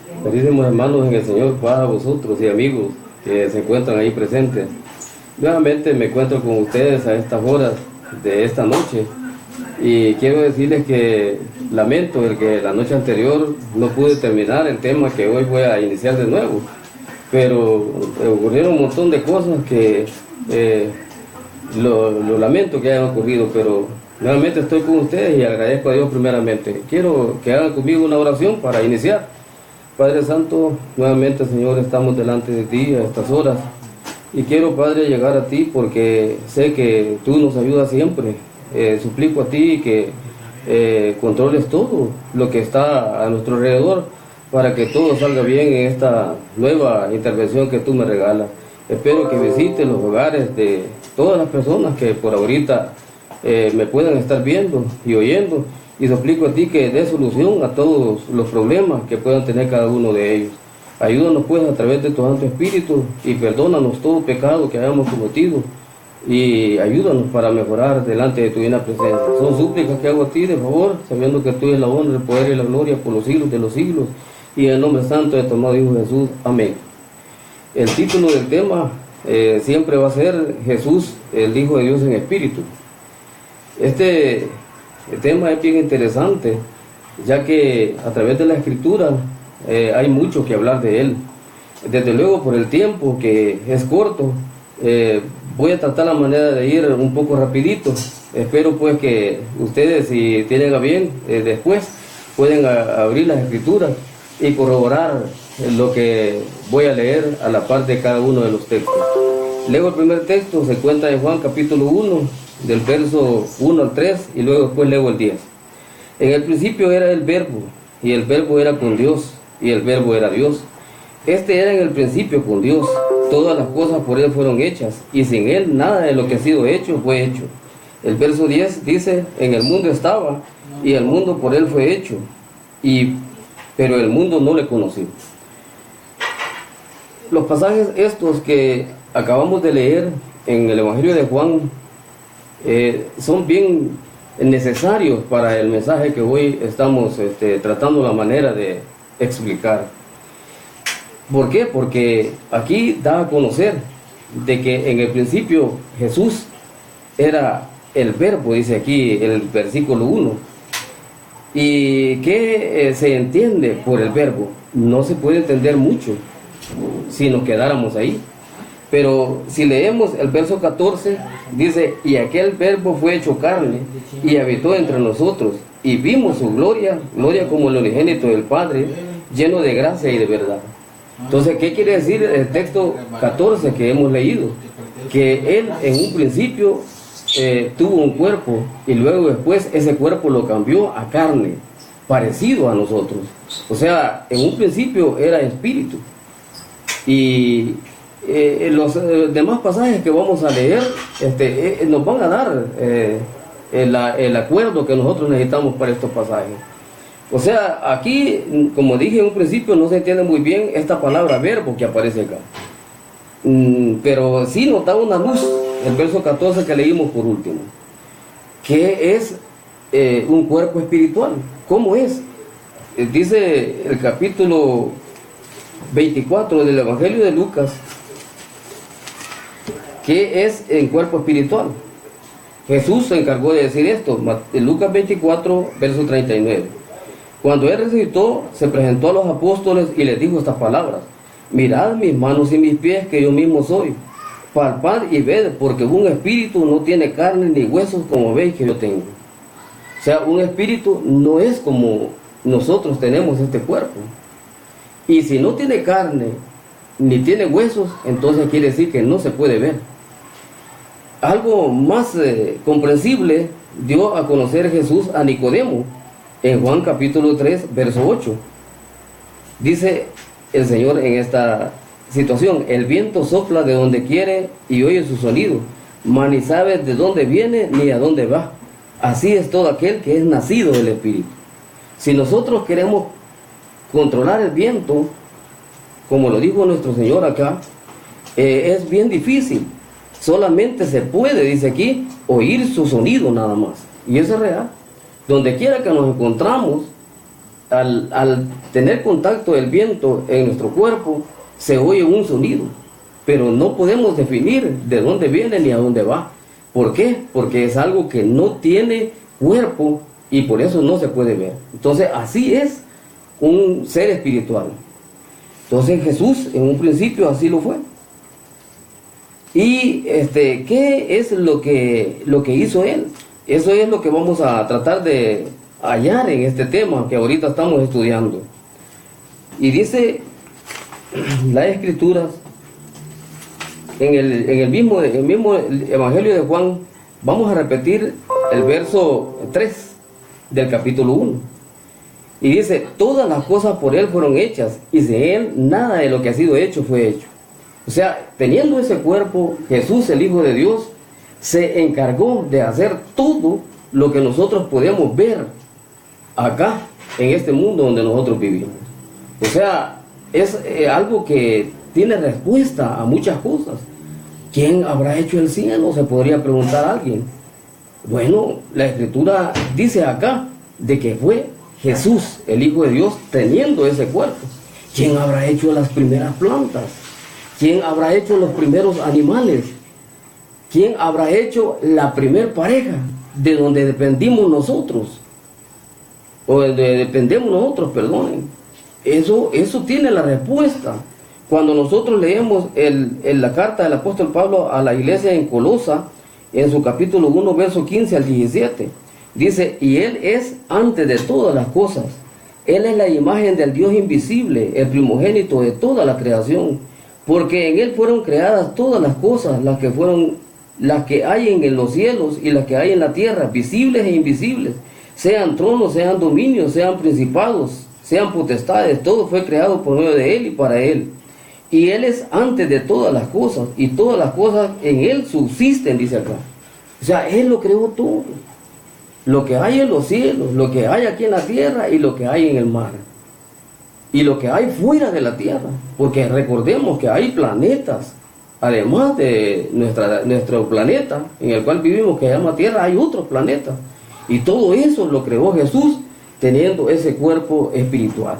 Queridísimos hermanos en el Señor, paz a vosotros y amigos que se encuentran ahí presentes. Nuevamente me encuentro con ustedes a estas horas de esta noche y quiero decirles que lamento el que la noche anterior no pude terminar el tema que hoy voy a iniciar de nuevo, pero ocurrieron un montón de cosas que lo lamento que hayan ocurrido, pero nuevamente estoy con ustedes y agradezco a Dios primeramente. Quiero que hagan conmigo una oración para iniciar. Padre Santo, nuevamente, Señor, estamos delante de ti a estas horas y quiero, Padre, llegar a ti porque sé que tú nos ayudas siempre. Suplico a ti que controles todo lo que está a nuestro alrededor para que todo salga bien en esta nueva intervención que tú me regalas. Espero que visites los hogares de todas las personas que por ahorita me puedan estar viendo y oyendo, y suplico a ti que dé solución a todos los problemas que puedan tener cada uno de ellos. Ayúdanos pues a través de tu Santo Espíritu y perdónanos todo pecado que hayamos cometido y ayúdanos para mejorar delante de tu divina presencia. Son súplicas que hago a ti de favor, sabiendo que tú eres la honra, el poder y la gloria por los siglos de los siglos, y en el nombre santo de tu amado Hijo Jesús. Amén. El título del tema siempre va a ser Jesús, el Hijo de Dios en Espíritu. El tema es bien interesante, ya que a través de la Escritura hay mucho que hablar de él. Desde luego, por el tiempo que es corto, voy a tratar la manera de ir un poco rapidito. Espero pues que ustedes, si tienen a bien, después pueden abrir las Escrituras y corroborar lo que voy a leer a la par de cada uno de los textos. Leo el primer texto, se encuentra en Juan capítulo 1, del verso 1 al 3, y luego después leo el 10. En el principio era el Verbo, y el Verbo era con Dios, y el Verbo era Dios. Este era en el principio con Dios. Todas las cosas por Él fueron hechas, y sin Él nada de lo que ha sido hecho fue hecho. El verso 10 dice, en el mundo estaba, y el mundo por Él fue hecho, pero el mundo no le conoció. Los pasajes estos que acabamos de leer en el Evangelio de Juan son bien necesarios para el mensaje que hoy estamos tratando la manera de explicar. ¿Por qué? Porque aquí da a conocer de que en el principio Jesús era el Verbo, dice aquí el versículo 1. ¿Y qué se entiende por el Verbo? No se puede entender mucho si nos quedáramos ahí. Pero si leemos el verso 14, dice, y aquel Verbo fue hecho carne y habitó entre nosotros, y vimos su gloria, gloria como el unigénito del Padre, lleno de gracia y de verdad. Entonces, ¿qué quiere decir el texto 14 que hemos leído? Que Él en un principio tuvo un cuerpo y luego después ese cuerpo lo cambió a carne, parecido a nosotros. O sea, en un principio era espíritu. Y los demás pasajes que vamos a leer nos van a dar el acuerdo que nosotros necesitamos para estos pasajes. O sea, aquí, como dije en un principio, no se entiende muy bien esta palabra verbo que aparece acá. Pero sí nos da una luz el verso 14 que leímos por último, que es un cuerpo espiritual. ¿Cómo es? Dice el capítulo 24 del Evangelio de Lucas, ¿qué es el cuerpo espiritual? Jesús se encargó de decir esto, en Lucas 24, verso 39. Cuando Él resucitó, se presentó a los apóstoles y les dijo estas palabras: mirad mis manos y mis pies, que yo mismo soy. Palpad y ved, porque un espíritu no tiene carne ni huesos como veis que yo tengo. O sea, un espíritu no es como nosotros tenemos este cuerpo. Y si no tiene carne ni tiene huesos, entonces quiere decir que no se puede ver. Algo más comprensible dio a conocer Jesús a Nicodemo en Juan capítulo 3, verso 8. Dice el Señor en esta situación: el viento sopla de donde quiere y oye su sonido, mas ni sabe de dónde viene ni a dónde va. Así es todo aquel que es nacido del Espíritu. Si nosotros queremos controlar el viento, como lo dijo nuestro Señor acá, es bien difícil. Solamente se puede, dice aquí, oír su sonido nada más. Y eso es real. Donde quiera que nos encontramos, al tener contacto del viento en nuestro cuerpo, se oye un sonido, pero no podemos definir de dónde viene ni a dónde va. ¿Por qué? Porque es algo que no tiene cuerpo y por eso no se puede ver. Entonces, así es un ser espiritual. Entonces, Jesús en un principio así lo fue. Y ¿qué es lo que hizo él? Eso es lo que vamos a tratar de hallar en este tema que ahorita estamos estudiando. Y dice las Escrituras en el mismo Evangelio de Juan, vamos a repetir el verso 3 del capítulo 1. Y dice: todas las cosas por él fueron hechas, y sin él nada de lo que ha sido hecho fue hecho. O sea, teniendo ese cuerpo, Jesús, el Hijo de Dios, se encargó de hacer todo lo que nosotros podemos ver acá, en este mundo donde nosotros vivimos. O sea, es algo que tiene respuesta a muchas cosas. ¿Quién habrá hecho el cielo?, se podría preguntar alguien. Bueno, la Escritura dice acá de que fue Jesús, el Hijo de Dios, teniendo ese cuerpo. ¿Quién habrá hecho las primeras plantas? ¿Quién habrá hecho los primeros animales? ¿Quién habrá hecho la primer pareja de donde dependimos nosotros? O de donde dependemos nosotros, perdonen. Eso tiene la respuesta. Cuando nosotros leemos la carta del apóstol Pablo a la iglesia en Colosa, en su capítulo 1, verso 15 al 17, dice: y Él es antes de todas las cosas. Él es la imagen del Dios invisible, el primogénito de toda la creación. Porque en Él fueron creadas todas las cosas, las que hay en los cielos y las que hay en la tierra, visibles e invisibles. Sean tronos, sean dominios, sean principados, sean potestades, todo fue creado por medio de Él y para Él. Y Él es antes de todas las cosas, y todas las cosas en Él subsisten, dice acá. O sea, Él lo creó todo. Lo que hay en los cielos, lo que hay aquí en la tierra y lo que hay en el mar. Y lo que hay fuera de la tierra. Porque recordemos que hay planetas, además de nuestro planeta en el cual vivimos, que se llama Tierra, hay otros planetas. Y todo eso lo creó Jesús teniendo ese cuerpo espiritual.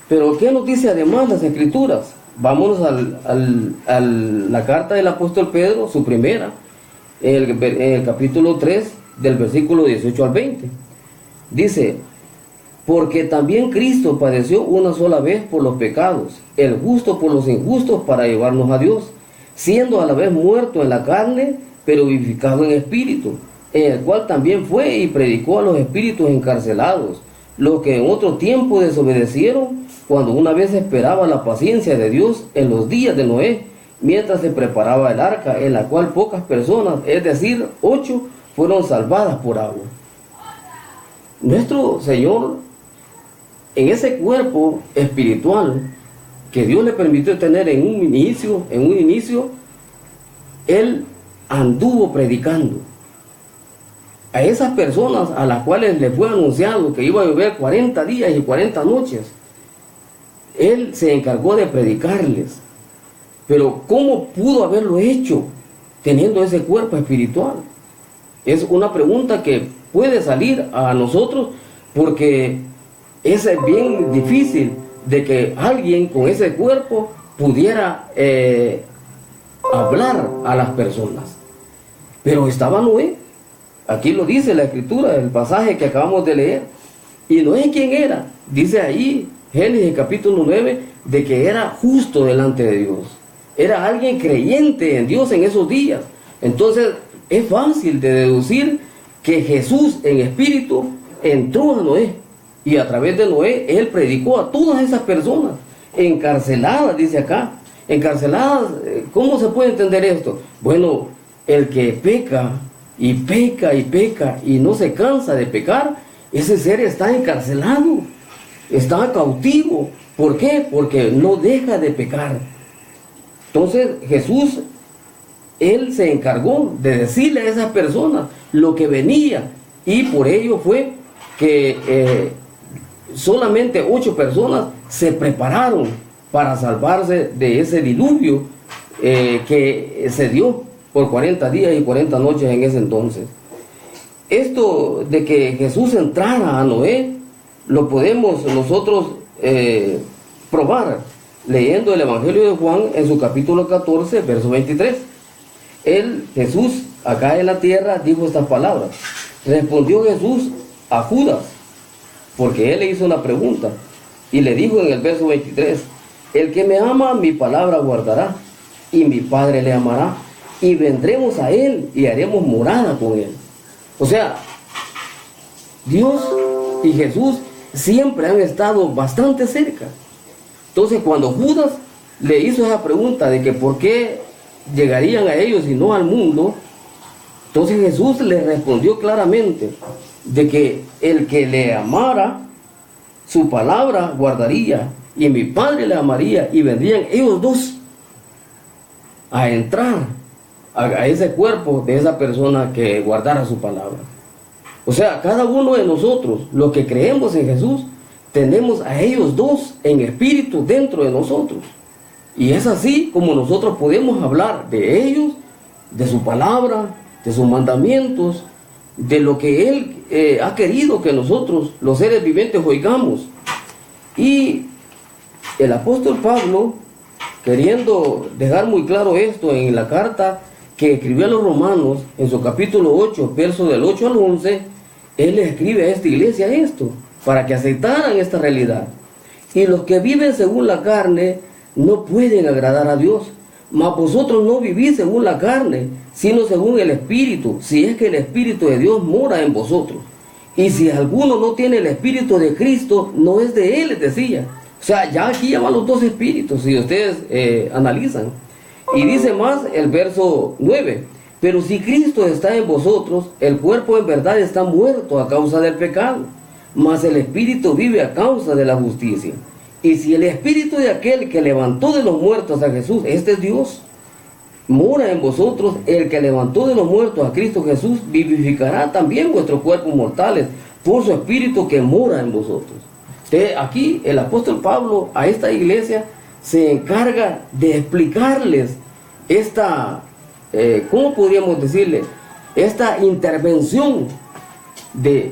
Pero ¿qué nos dice además las Escrituras? Vámonos a la carta del apóstol Pedro, su primera, en el capítulo 3, del versículo 18 al 20. Dice: porque también Cristo padeció una sola vez por los pecados, el justo por los injustos, para llevarnos a Dios, siendo a la vez muerto en la carne, pero vivificado en espíritu, en el cual también fue y predicó a los espíritus encarcelados, los que en otro tiempo desobedecieron, cuando una vez esperaba la paciencia de Dios en los días de Noé, mientras se preparaba el arca, en la cual pocas personas, es decir, 8, fueron salvadas por agua. Nuestro Señor, en ese cuerpo espiritual que Dios le permitió tener en un inicio, Él anduvo predicando a esas personas a las cuales les fue anunciado que iba a llover 40 días y 40 noches. Él se encargó de predicarles. Pero ¿cómo pudo haberlo hecho teniendo ese cuerpo espiritual? Es una pregunta que puede salir a nosotros, porque es bien difícil de que alguien con ese cuerpo pudiera hablar a las personas. Pero estaba Noé. Aquí lo dice la Escritura, el pasaje que acabamos de leer. ¿Y Noé quién era? Dice ahí, Génesis capítulo 9, de que era justo delante de Dios. Era alguien creyente en Dios en esos días. Entonces es fácil de deducir que Jesús en espíritu entró a Noé, y a través de Noé Él predicó a todas esas personas encarceladas, dice acá. Encarceladas, ¿cómo se puede entender esto? Bueno, el que peca y peca y peca y no se cansa de pecar, ese ser está encarcelado, está cautivo. ¿Por qué? Porque no deja de pecar. Entonces Jesús, Él se encargó de decirle a esas personas lo que venía, y por ello fue que solamente 8 personas se prepararon para salvarse de ese diluvio que se dio por 40 días y 40 noches en ese entonces. Esto de que Jesús entrara a Noé lo podemos nosotros probar leyendo el Evangelio de Juan en su capítulo 14, verso 23. Jesús, acá en la tierra, dijo estas palabras. Respondió Jesús a Judas, porque él le hizo una pregunta, y le dijo en el verso 23, el que me ama, mi palabra guardará, y mi Padre le amará, y vendremos a él, y haremos morada con él. O sea, Dios y Jesús siempre han estado bastante cerca. Entonces, cuando Judas le hizo esa pregunta de que por qué llegarían a ellos y no al mundo, entonces Jesús le respondió claramente de que el que le amara, su palabra guardaría, y mi Padre le amaría, y vendrían ellos dos a entrar a ese cuerpo de esa persona que guardara su palabra. O sea, cada uno de nosotros, los que creemos en Jesús, tenemos a ellos dos en espíritu dentro de nosotros. Y es así como nosotros podemos hablar de ellos, de su palabra, de sus mandamientos, de lo que Él ha querido que nosotros, los seres vivientes, oigamos. Y el apóstol Pablo, queriendo dejar muy claro esto en la carta que escribió a los romanos, en su capítulo 8, versos del 8 al 11, él le escribe a esta iglesia esto, para que aceptaran esta realidad. Y los que viven según la carne no pueden agradar a Dios, mas vosotros no vivís según la carne, sino según el Espíritu, si es que el Espíritu de Dios mora en vosotros. Y si alguno no tiene el Espíritu de Cristo, no es de él, les decía. O sea, ya aquí llaman los dos espíritus, si ustedes analizan. Y dice más el verso 9, pero si Cristo está en vosotros, el cuerpo en verdad está muerto a causa del pecado, mas el Espíritu vive a causa de la justicia. Y si el Espíritu de aquel que levantó de los muertos a Jesús, este es Dios, mora en vosotros, el que levantó de los muertos a Cristo Jesús, vivificará también vuestros cuerpos mortales por su Espíritu que mora en vosotros. Aquí el apóstol Pablo a esta iglesia se encarga de explicarles esta, ¿cómo podríamos decirle? Esta intervención de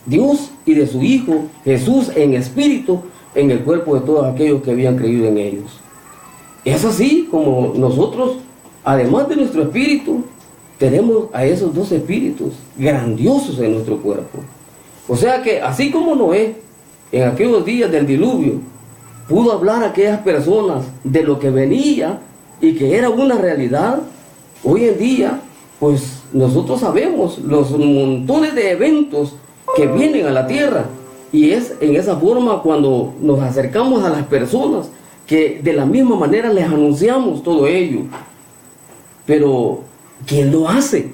Dios y de su Hijo Jesús en espíritu en el cuerpo de todos aquellos que habían creído en ellos. Es así como nosotros, además de nuestro espíritu, tenemos a esos dos espíritus grandiosos en nuestro cuerpo. O sea que así como Noé en aquellos días del diluvio pudo hablar a aquellas personas de lo que venía y que era una realidad, hoy en día pues nosotros sabemos los montones de eventos que vienen a la tierra, y es en esa forma cuando nos acercamos a las personas que de la misma manera les anunciamos todo ello. Pero ¿quién lo hace?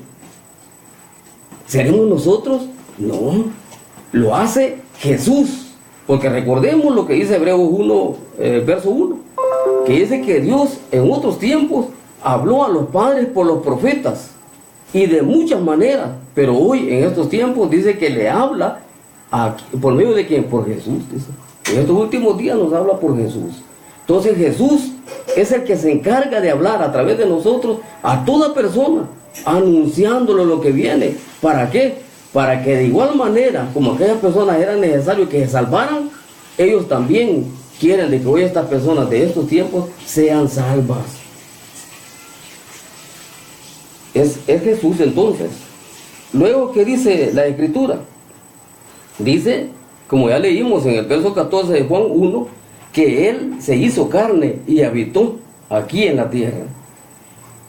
¿Seremos nosotros? No, lo hace Jesús. Porque recordemos lo que dice Hebreos 1, verso 1, que dice que Dios en otros tiempos habló a los padres por los profetas, y de muchas maneras, pero hoy en estos tiempos dice que le habla por medio de quién, por Jesús. Dice. En estos últimos días nos habla por Jesús. Entonces Jesús es el que se encarga de hablar a través de nosotros a toda persona, anunciándole lo que viene. ¿Para qué? Para que de igual manera como aquellas personas eran necesarios que se salvaran, ellos también quieren de que hoy estas personas de estos tiempos sean salvas. Es Jesús entonces. Luego, ¿qué dice la Escritura? Dice, como ya leímos en el verso 14 de Juan 1, que Él se hizo carne y habitó aquí en la tierra.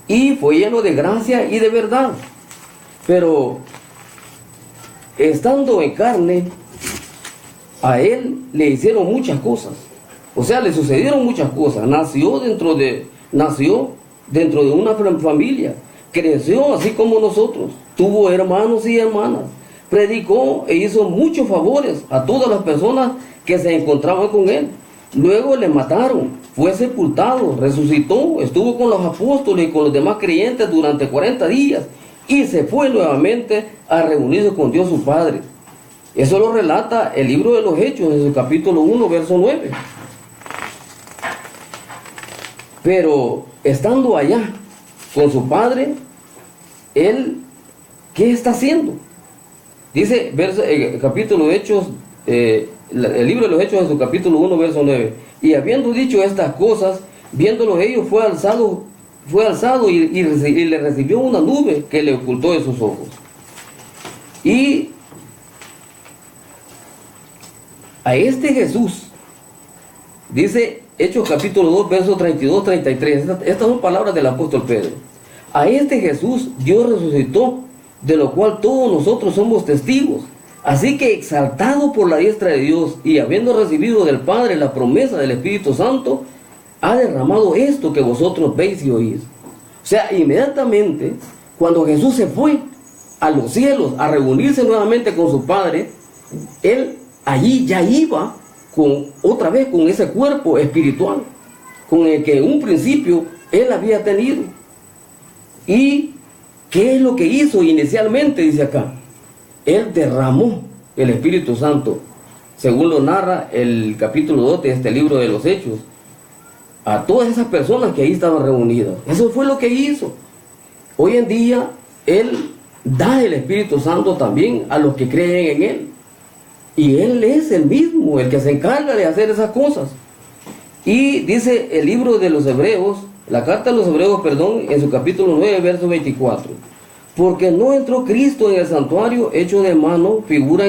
Y fue lleno de gracia y de verdad. Pero estando en carne, a Él le hicieron muchas cosas. O sea, le sucedieron muchas cosas. Nació dentro de una familia. Creció así como nosotros. Tuvo hermanos y hermanas. Predicó e hizo muchos favores a todas las personas que se encontraban con Él. Luego le mataron, fue sepultado, resucitó, estuvo con los apóstoles y con los demás creyentes durante 40 días y se fue nuevamente a reunirse con Dios su Padre. Eso lo relata el libro de los Hechos en su capítulo 1, verso 9. Pero estando allá con su Padre, Él, ¿qué está haciendo? Dice capítulo de Hechos el libro de los Hechos en su capítulo 1, verso 9. Y habiendo dicho estas cosas, viéndolo ellos, fue alzado y le recibió una nube que le ocultó de sus ojos. Y a este Jesús, dice Hechos capítulo 2, versos 32, 33, estas son palabras del apóstol Pedro. A este Jesús Dios resucitó, de lo cual todos nosotros somos testigos. Así que exaltado por la diestra de Dios y habiendo recibido del Padre la promesa del Espíritu Santo, ha derramado esto que vosotros veis y oís. O sea, inmediatamente cuando Jesús se fue a los cielos a reunirse nuevamente con su Padre, Él allí ya iba otra vez con ese cuerpo espiritual con el que en un principio Él había tenido. ¿Y qué es lo que hizo inicialmente? Dice acá, Él derramó el Espíritu Santo, según lo narra el capítulo 2 de este libro de los Hechos, a todas esas personas que ahí estaban reunidas. Eso fue lo que hizo. Hoy en día Él da el Espíritu Santo también a los que creen en Él. Y Él es el mismo, el que se encarga de hacer esas cosas. Y dice el libro de los Hebreos, la carta de los Hebreos, perdón, en su capítulo 9, verso 24. Porque no entró Cristo en el santuario hecho de mano, figura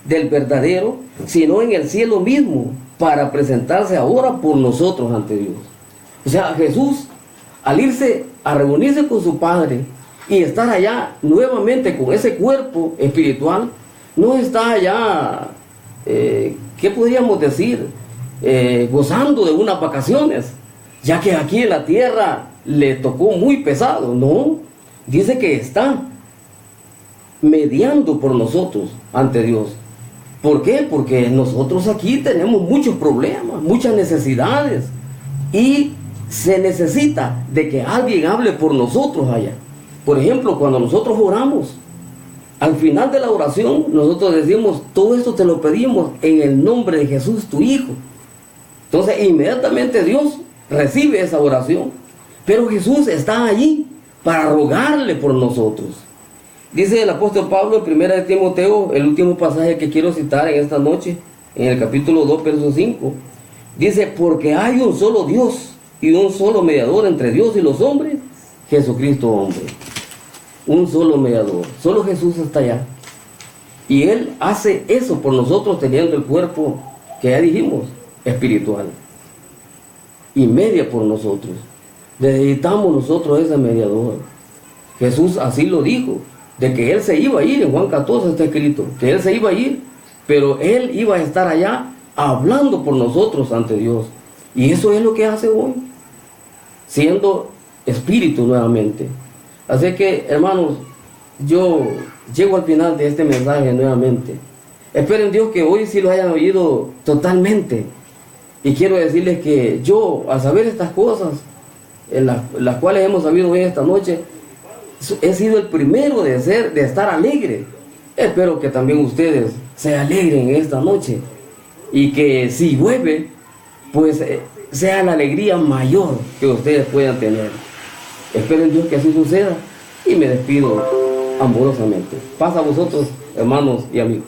del verdadero, sino en el cielo mismo, para presentarse ahora por nosotros ante Dios. O sea, Jesús, al irse a reunirse con su Padre y estar allá nuevamente con ese cuerpo espiritual, no está allá, ¿qué podríamos decir? Gozando de unas vacaciones, ya que aquí en la tierra le tocó muy pesado. No, dice que está mediando por nosotros ante Dios. ¿Por qué? Porque nosotros aquí tenemos muchos problemas, muchas necesidades, y se necesita de que alguien hable por nosotros allá. Por ejemplo, cuando nosotros oramos, al final de la oración nosotros decimos: todo esto te lo pedimos en el nombre de Jesús, tu Hijo. Entonces inmediatamente Dios recibe esa oración, pero Jesús está allí para rogarle por nosotros. Dice el apóstol Pablo en 1 de Timoteo, el último pasaje que quiero citar en esta noche, en el capítulo 2, verso 5, dice: porque hay un solo Dios y un solo mediador entre Dios y los hombres, Jesucristo hombre. Un solo mediador, solo Jesús está allá, y Él hace eso por nosotros, teniendo el cuerpo que ya dijimos, espiritual, y media por nosotros. Necesitamos nosotros ese mediador. Jesús así lo dijo, de que Él se iba a ir. En Juan 14 está escrito que Él se iba a ir, pero Él iba a estar allá hablando por nosotros ante Dios. Y eso es lo que hace hoy, siendo espíritu nuevamente. Así que, hermanos, yo llego al final de este mensaje nuevamente. Espero en Dios que hoy sí lo hayan oído totalmente. Y quiero decirles que yo, al saber estas cosas, en las cuales hemos sabido hoy esta noche, he sido el primero de estar alegre. Espero que también ustedes se alegren en esta noche, y que si llueve, pues sea la alegría mayor que ustedes puedan tener. Espero en Dios que así suceda, y me despido amorosamente. Paz a vosotros, hermanos y amigos.